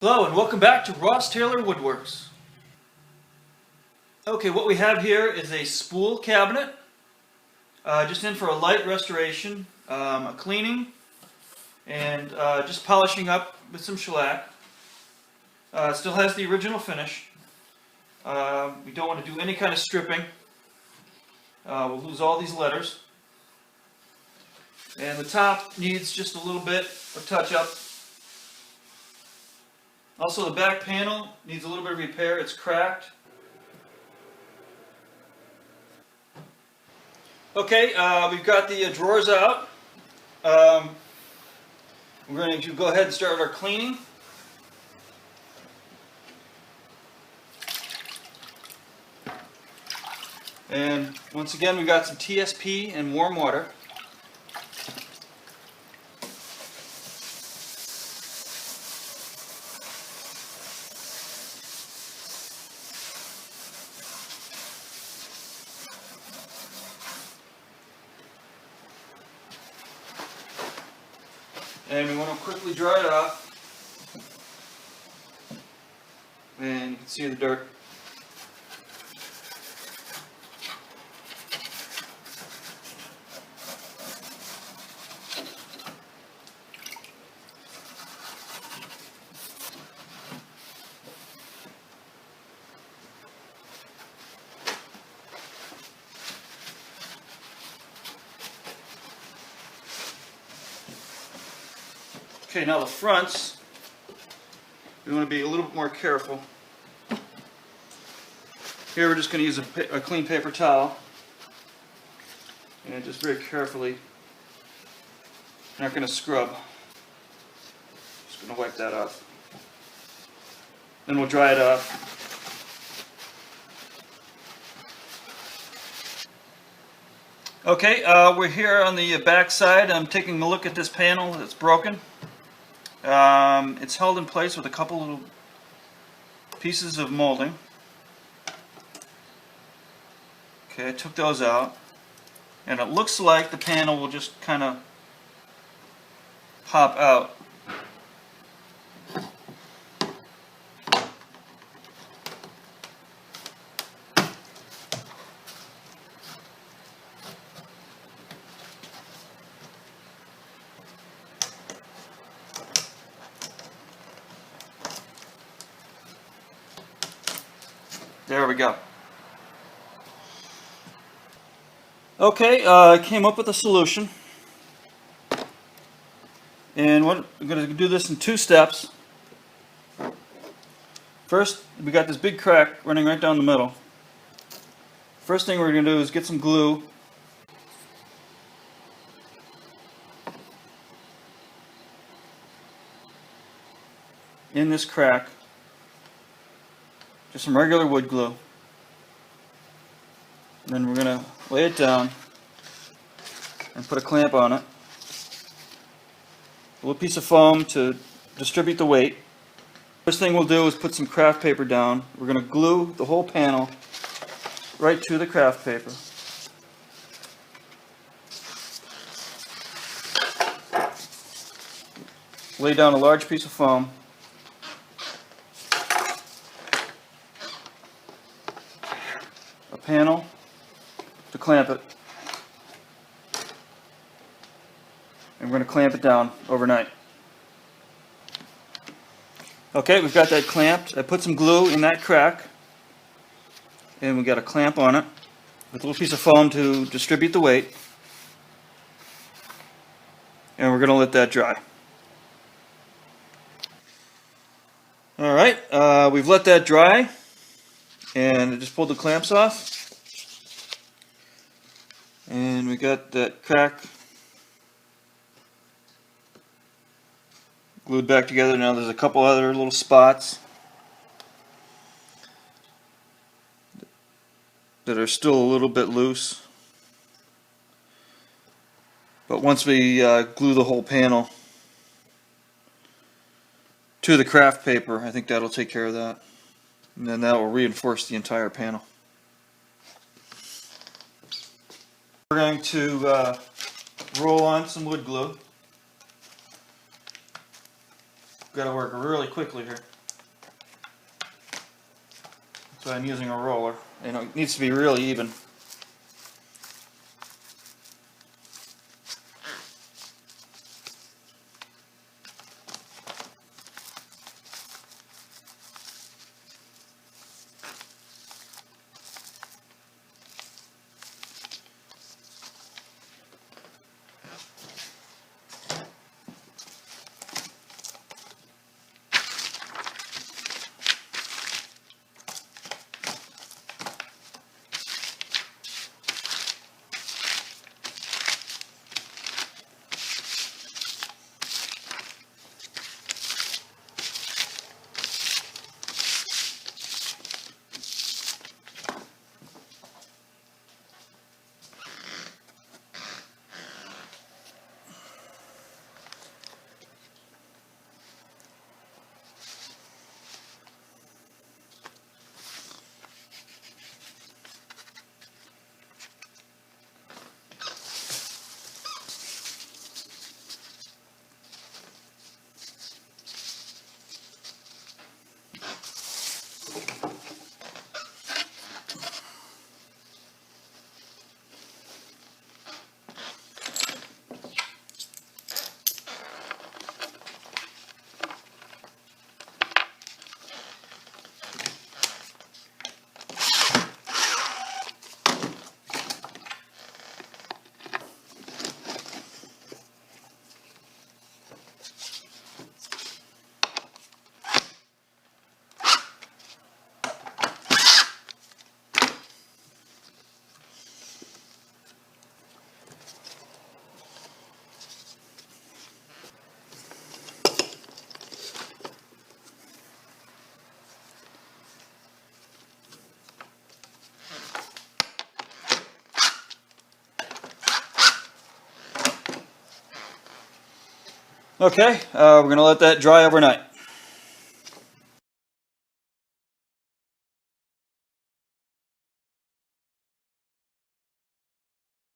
Hello and welcome back to Ross Taylor Woodworks. Okay, what we have here is a spool cabinet, just in for a light restoration, a cleaning, and just polishing up with some shellac. It still has the original finish. We don't want to do any kind of stripping. We'll lose all these letters. And the top needs just a little bit of touch-up. Also, the back panel needs a little bit of repair. It's cracked. Okay, we've got the drawers out. We're going to go ahead and start our cleaning. And once again, we've got some TSP and warm water. And we want to quickly dry it off. And you can see the dirt. Okay, now the fronts, we want to be a little bit more careful. Here we're just going to use a clean paper towel and just very carefully, we're not going to scrub, just going to wipe that off. Then we'll dry it off. Okay, we're here on the back side. I'm taking a look at this panel that's broken. It's held in place with a couple little pieces of molding. Okay, I took those out, and it looks like the panel will just kind of pop out. There we go. Okay, I came up with a solution. And what we're going to do this in two steps. First, we got this big crack running right down the middle. First thing we're going to do is get some glue. In this crack. Just some regular wood glue. And then we're going to lay it down and put a clamp on it. A little piece of foam to distribute the weight. First thing we'll do is put some craft paper down. We're going to glue the whole panel right to the craft paper. Lay down a large piece of foam. Panel to clamp it, and we're going to clamp it down overnight. Okay, we've got that clamped. I put some glue in that crack, and we got a clamp on it with a little piece of foam to distribute the weight, and we're going to let that dry. Alright, we've let that dry, and I just pulled the clamps off. And we got that crack glued back together. Now there's a couple other little spots that are still a little bit loose. But once we glue the whole panel to the craft paper, I think that'll take care of that. And then that will reinforce the entire panel. We're going to roll on some wood glue. got to work really quickly here. So I'm using a roller. You know, it needs to be really even. Okay, we're going to let that dry overnight.